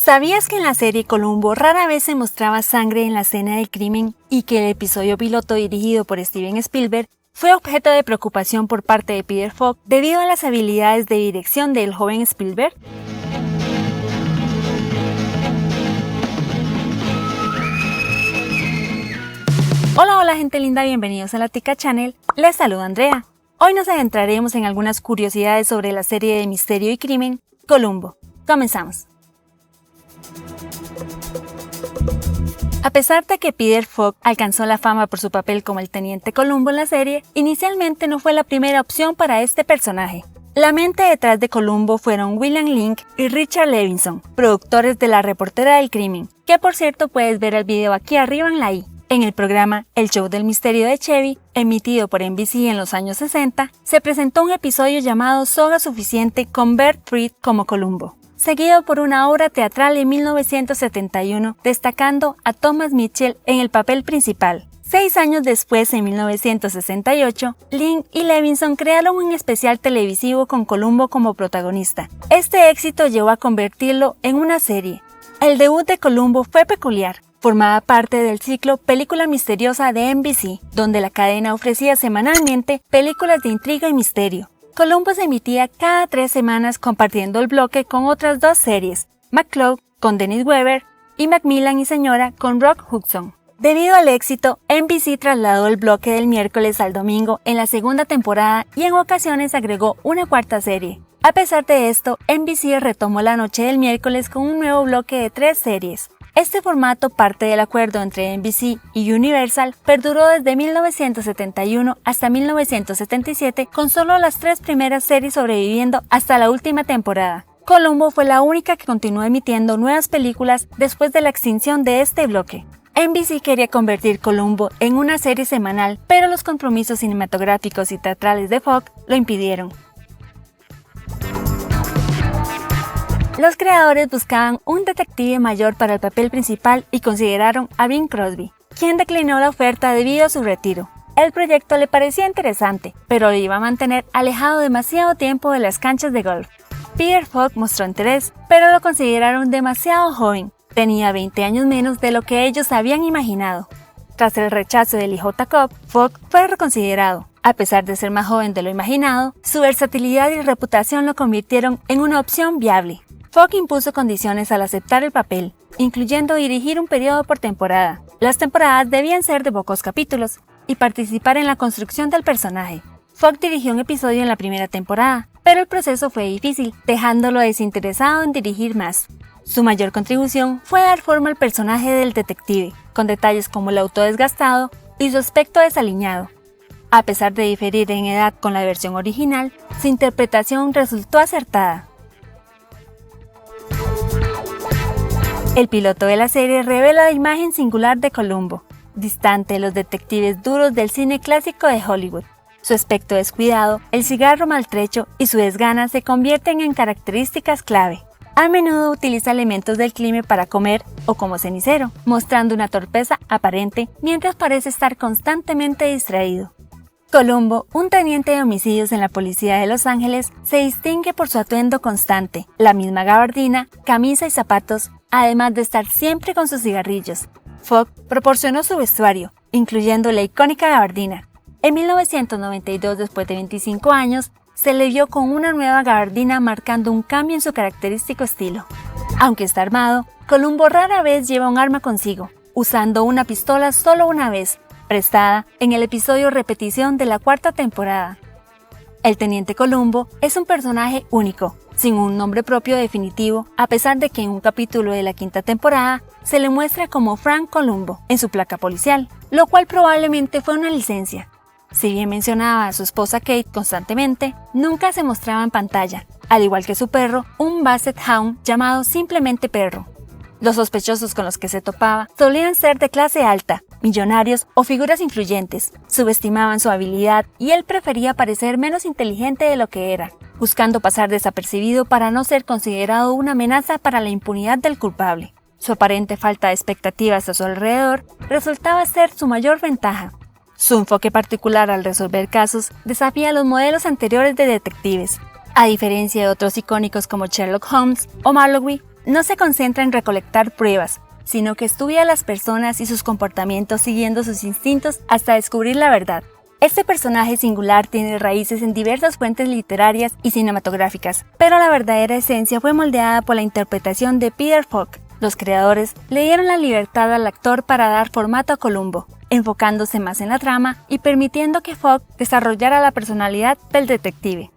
¿Sabías que en la serie Columbo rara vez se mostraba sangre en la escena del crimen y que el episodio piloto dirigido por Steven Spielberg fue objeto de preocupación por parte de Peter Falk debido a las habilidades de dirección del joven Spielberg? Hola gente linda, bienvenidos a la Tica Channel, les saluda Andrea. Hoy nos adentraremos en algunas curiosidades sobre la serie de misterio y crimen Columbo. Comenzamos. A pesar de que Peter Falk alcanzó la fama por su papel como el Teniente Columbo en la serie, inicialmente no fue la primera opción para este personaje. La mente detrás de Columbo fueron William Link y Richard Levinson, productores de La Reportera del Crimen, que por cierto puedes ver el video aquí arriba en la i. En el programa El Show del Misterio de Chevy, emitido por NBC en los años 60, se presentó un episodio llamado Soga Suficiente con Bert Freed como Columbo, seguido por una obra teatral en 1971 destacando a Thomas Mitchell en el papel principal. 6 años después, en 1968, Link y Levinson crearon un especial televisivo con Columbo como protagonista. Este éxito llevó a convertirlo en una serie. El debut de Columbo fue peculiar. Formaba parte del ciclo Película Misteriosa de NBC, donde la cadena ofrecía semanalmente películas de intriga y misterio. Columbo se emitía cada 3 semanas compartiendo el bloque con otras 2 series, McCloud con Dennis Weber y Macmillan y Señora con Rock Hudson. Debido al éxito, NBC trasladó el bloque del miércoles al domingo en la segunda temporada y en ocasiones agregó una 4ª serie. A pesar de esto, NBC retomó la noche del miércoles con un nuevo bloque de 3 series. Este formato, parte del acuerdo entre NBC y Universal, perduró desde 1971 hasta 1977 con solo las 3 primeras series sobreviviendo hasta la última temporada. Columbo fue la única que continuó emitiendo nuevas películas después de la extinción de este bloque. NBC quería convertir Columbo en una serie semanal, pero los compromisos cinematográficos y teatrales de Fox lo impidieron. Los creadores buscaban un detective mayor para el papel principal y consideraron a Bing Crosby, quien declinó la oferta debido a su retiro. El proyecto le parecía interesante, pero lo iba a mantener alejado demasiado tiempo de las canchas de golf. Peter Falk mostró interés, pero lo consideraron demasiado joven. Tenía 20 años menos de lo que ellos habían imaginado. Tras el rechazo de Lee J. Cobb, Falk fue reconsiderado. A pesar de ser más joven de lo imaginado, su versatilidad y reputación lo convirtieron en una opción viable. Falk impuso condiciones al aceptar el papel, incluyendo dirigir un periodo por temporada. Las temporadas debían ser de pocos capítulos y participar en la construcción del personaje. Falk dirigió un episodio en la primera temporada, pero el proceso fue difícil, dejándolo desinteresado en dirigir más. Su mayor contribución fue dar forma al personaje del detective, con detalles como el auto desgastado y su aspecto desaliñado. A pesar de diferir en edad con la versión original, su interpretación resultó acertada. El piloto de la serie revela la imagen singular de Columbo, distante de los detectives duros del cine clásico de Hollywood. Su aspecto descuidado, el cigarro maltrecho y su desgana se convierten en características clave. A menudo utiliza elementos del crimen para comer o como cenicero, mostrando una torpeza aparente mientras parece estar constantemente distraído. Columbo, un teniente de homicidios en la policía de Los Ángeles, se distingue por su atuendo constante, la misma gabardina, camisa y zapatos, además de estar siempre con sus cigarrillos. Falk proporcionó su vestuario, incluyendo la icónica gabardina. En 1992, después de 25 años, se le vio con una nueva gabardina marcando un cambio en su característico estilo. Aunque está armado, Columbo rara vez lleva un arma consigo, usando una pistola solo una vez, prestada en el episodio Repetición de la 4ª temporada. El Teniente Columbo es un personaje único, sin un nombre propio definitivo, a pesar de que en un capítulo de la 5ª temporada se le muestra como Frank Columbo en su placa policial, lo cual probablemente fue una licencia. Si bien mencionaba a su esposa Kate constantemente, nunca se mostraba en pantalla, al igual que su perro, un Basset Hound llamado simplemente Perro. Los sospechosos con los que se topaba solían ser de clase alta, millonarios o figuras influyentes. Subestimaban su habilidad y él prefería parecer menos inteligente de lo que era, buscando pasar desapercibido para no ser considerado una amenaza para la impunidad del culpable. Su aparente falta de expectativas a su alrededor resultaba ser su mayor ventaja. Su enfoque particular al resolver casos desafía a los modelos anteriores de detectives. A diferencia de otros icónicos como Sherlock Holmes o Marlowe, no se concentra en recolectar pruebas, sino que estudia a las personas y sus comportamientos siguiendo sus instintos hasta descubrir la verdad. Este personaje singular tiene raíces en diversas fuentes literarias y cinematográficas, pero la verdadera esencia fue moldeada por la interpretación de Peter Falk. Los creadores le dieron la libertad al actor para dar formato a Columbo, enfocándose más en la trama y permitiendo que Falk desarrollara la personalidad del detective.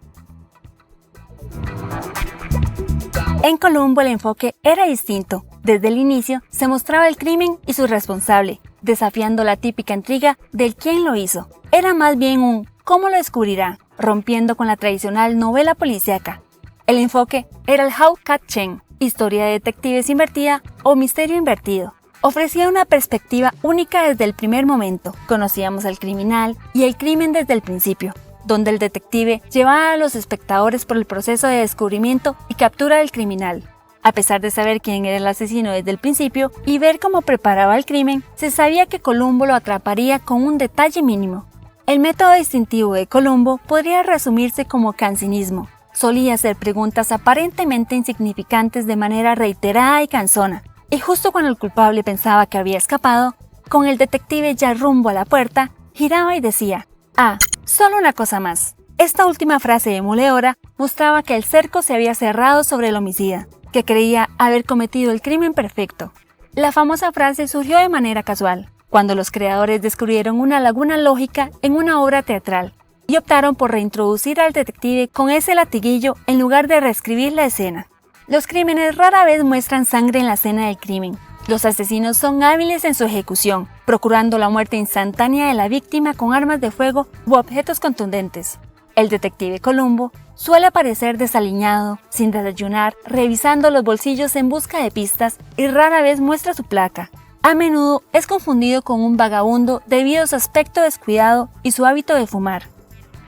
En Columbo el enfoque era distinto. Desde el inicio se mostraba el crimen y su responsable, desafiando la típica intriga del quién lo hizo. Era más bien un ¿cómo lo descubrirá?, rompiendo con la tradicional novela policíaca. El enfoque era el How Cat Chen, historia de detectives invertida o misterio invertido. Ofrecía una perspectiva única desde el primer momento. Conocíamos al criminal y el crimen desde el principio, donde el detective llevaba a los espectadores por el proceso de descubrimiento y captura del criminal. A pesar de saber quién era el asesino desde el principio y ver cómo preparaba el crimen, se sabía que Columbo lo atraparía con un detalle mínimo. El método distintivo de Columbo podría resumirse como cansinismo. Solía hacer preguntas aparentemente insignificantes de manera reiterada y cansona, y justo cuando el culpable pensaba que había escapado, con el detective ya rumbo a la puerta, giraba y decía: «Ah, solo una cosa más». Esta última frase demoledora mostraba que el cerco se había cerrado sobre el homicida, que creía haber cometido el crimen perfecto. La famosa frase surgió de manera casual, cuando los creadores descubrieron una laguna lógica en una obra teatral y optaron por reintroducir al detective con ese latiguillo en lugar de reescribir la escena. Los crímenes rara vez muestran sangre en la escena del crimen. Los asesinos son hábiles en su ejecución, procurando la muerte instantánea de la víctima con armas de fuego u objetos contundentes. El detective Columbo suele aparecer desaliñado, sin desayunar, revisando los bolsillos en busca de pistas y rara vez muestra su placa. A menudo es confundido con un vagabundo debido a su aspecto descuidado y su hábito de fumar.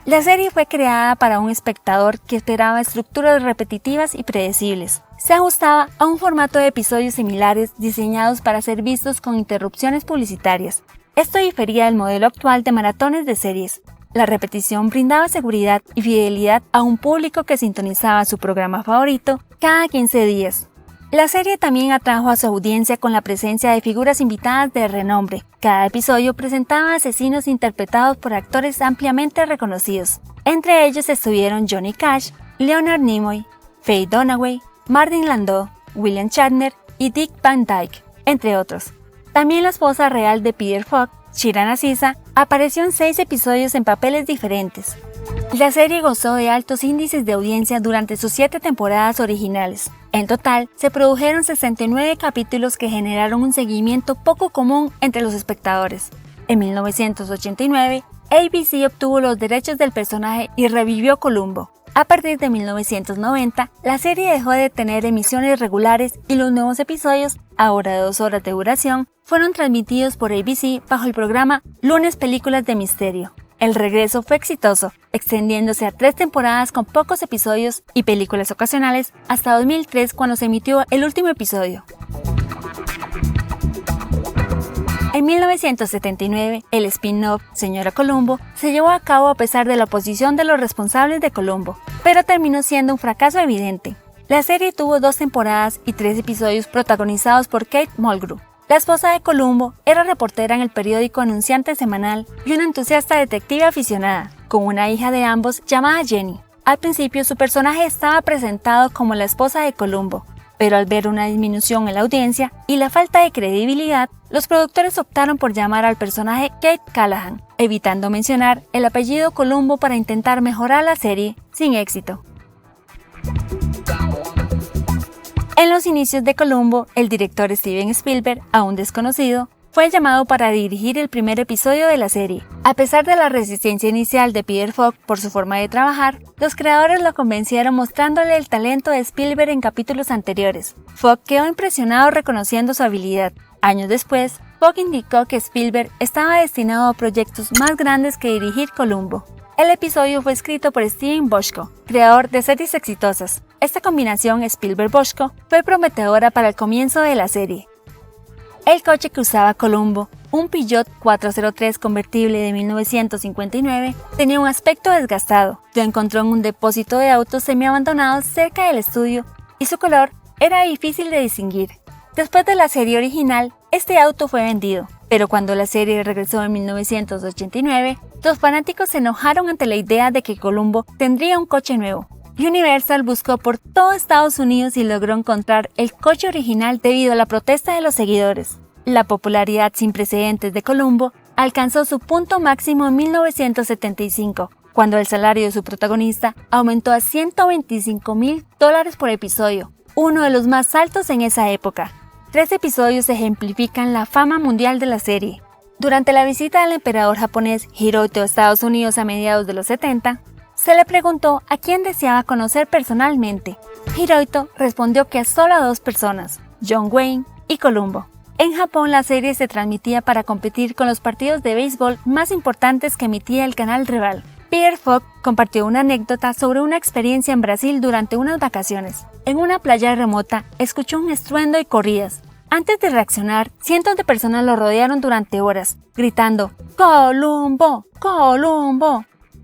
La serie fue creada para un espectador que esperaba estructuras repetitivas y predecibles. Se ajustaba a un formato de episodios similares diseñados para ser vistos con interrupciones publicitarias. Esto difería del modelo actual de maratones de series. La repetición brindaba seguridad y fidelidad a un público que sintonizaba su programa favorito cada 15 días. La serie también atrajo a su audiencia con la presencia de figuras invitadas de renombre. Cada episodio presentaba asesinos interpretados por actores ampliamente reconocidos. Entre ellos estuvieron Johnny Cash, Leonard Nimoy, Faye Dunaway, Martin Landau, William Shatner y Dick Van Dyke, entre otros. También la esposa real de Peter Falk, Shiran Aziza, apareció en 6 episodios en papeles diferentes. La serie gozó de altos índices de audiencia durante sus 7 temporadas originales. En total, se produjeron 69 capítulos que generaron un seguimiento poco común entre los espectadores. En 1989, ABC obtuvo los derechos del personaje y revivió Columbo. A partir de 1990, la serie dejó de tener emisiones regulares y los nuevos episodios, ahora de 2 horas de duración, fueron transmitidos por ABC bajo el programa Lunes Películas de Misterio. El regreso fue exitoso, extendiéndose a 3 temporadas con pocos episodios y películas ocasionales hasta 2003 cuando se emitió el último episodio. En 1979, el spin-off Señora Columbo se llevó a cabo a pesar de la oposición de los responsables de Columbo, pero terminó siendo un fracaso evidente. La serie tuvo 2 temporadas y 3 episodios protagonizados por Kate Mulgrew. La esposa de Columbo era reportera en el periódico Anunciante Semanal y una entusiasta detective aficionada, con una hija de ambos llamada Jenny. Al principio su personaje estaba presentado como la esposa de Columbo, pero al ver una disminución en la audiencia y la falta de credibilidad, los productores optaron por llamar al personaje Kate Callahan, evitando mencionar el apellido Columbo para intentar mejorar la serie, sin éxito. En los inicios de Columbo, el director Steven Spielberg, aún desconocido, fue llamado para dirigir el primer episodio de la serie. A pesar de la resistencia inicial de Peter Falk por su forma de trabajar, los creadores lo convencieron mostrándole el talento de Spielberg en capítulos anteriores. Falk quedó impresionado reconociendo su habilidad. Años después, Falk indicó que Spielberg estaba destinado a proyectos más grandes que dirigir Columbo. El episodio fue escrito por Steven Bochco, creador de series exitosas. Esta combinación Spielberg-Bochco fue prometedora para el comienzo de la serie. El coche que usaba Columbo, un Peugeot 403 convertible de 1959, tenía un aspecto desgastado. Lo encontró en un depósito de autos semiabandonados cerca del estudio y su color era difícil de distinguir. Después de la serie original, este auto fue vendido, pero cuando la serie regresó en 1989, los fanáticos se enojaron ante la idea de que Columbo tendría un coche nuevo. Universal buscó por todo Estados Unidos y logró encontrar el coche original debido a la protesta de los seguidores. La popularidad sin precedentes de Columbo alcanzó su punto máximo en 1975, cuando el salario de su protagonista aumentó a $125,000 por episodio, uno de los más altos en esa época. 3 episodios ejemplifican la fama mundial de la serie. Durante la visita del emperador japonés Hirohito a Estados Unidos a mediados de los 70, se le preguntó a quién deseaba conocer personalmente. Hirohito respondió que solo a 2 personas, John Wayne y Columbo. En Japón la serie se transmitía para competir con los partidos de béisbol más importantes que emitía el canal rival. Peter Falk compartió una anécdota sobre una experiencia en Brasil durante unas vacaciones. En una playa remota, escuchó un estruendo y corridas. Antes de reaccionar, cientos de personas lo rodearon durante horas, gritando ¡Columbo! ¡Columbo!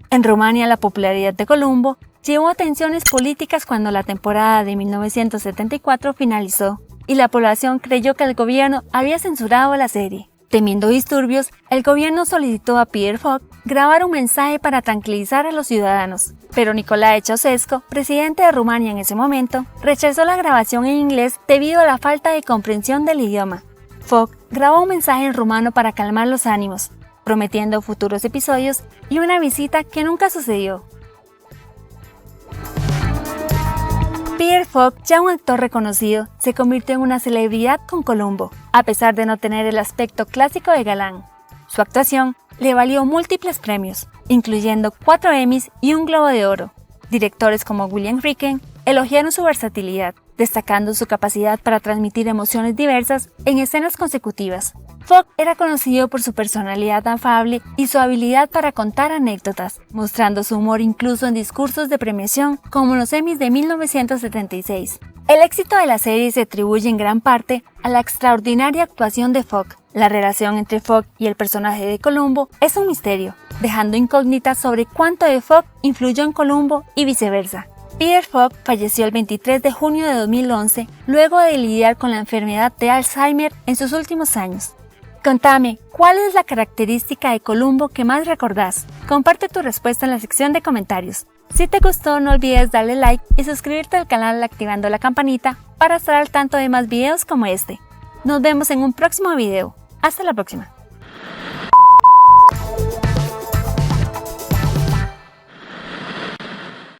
En Rumania, la popularidad de Columbo llevó a tensiones políticas cuando la temporada de 1974 finalizó y la población creyó que el gobierno había censurado la serie. Temiendo disturbios, el gobierno solicitó a Peter Falk grabar un mensaje para tranquilizar a los ciudadanos, pero Nicolae Ceausescu, presidente de Rumania en ese momento, rechazó la grabación en inglés debido a la falta de comprensión del idioma. Falk grabó un mensaje en rumano para calmar los ánimos, prometiendo futuros episodios y una visita que nunca sucedió. Peter Falk, ya un actor reconocido, se convirtió en una celebridad con Columbo, a pesar de no tener el aspecto clásico de galán. Su actuación le valió múltiples premios, incluyendo 4 Emmys y un Globo de Oro. Directores como William Friedkin elogiaron su versatilidad, destacando su capacidad para transmitir emociones diversas en escenas consecutivas. Falk era conocido por su personalidad afable y su habilidad para contar anécdotas, mostrando su humor incluso en discursos de premiación como los Emmys de 1976. El éxito de la serie se atribuye en gran parte a la extraordinaria actuación de Falk. La relación entre Falk y el personaje de Columbo es un misterio, dejando incógnitas sobre cuánto de Falk influyó en Columbo y viceversa. Peter Falk falleció el 23 de junio de 2011 luego de lidiar con la enfermedad de Alzheimer en sus últimos años. Contame, ¿cuál es la característica de Columbo que más recordás? Comparte tu respuesta en la sección de comentarios. Si te gustó, no olvides darle like y suscribirte al canal activando la campanita para estar al tanto de más videos como este. Nos vemos en un próximo video. Hasta la próxima.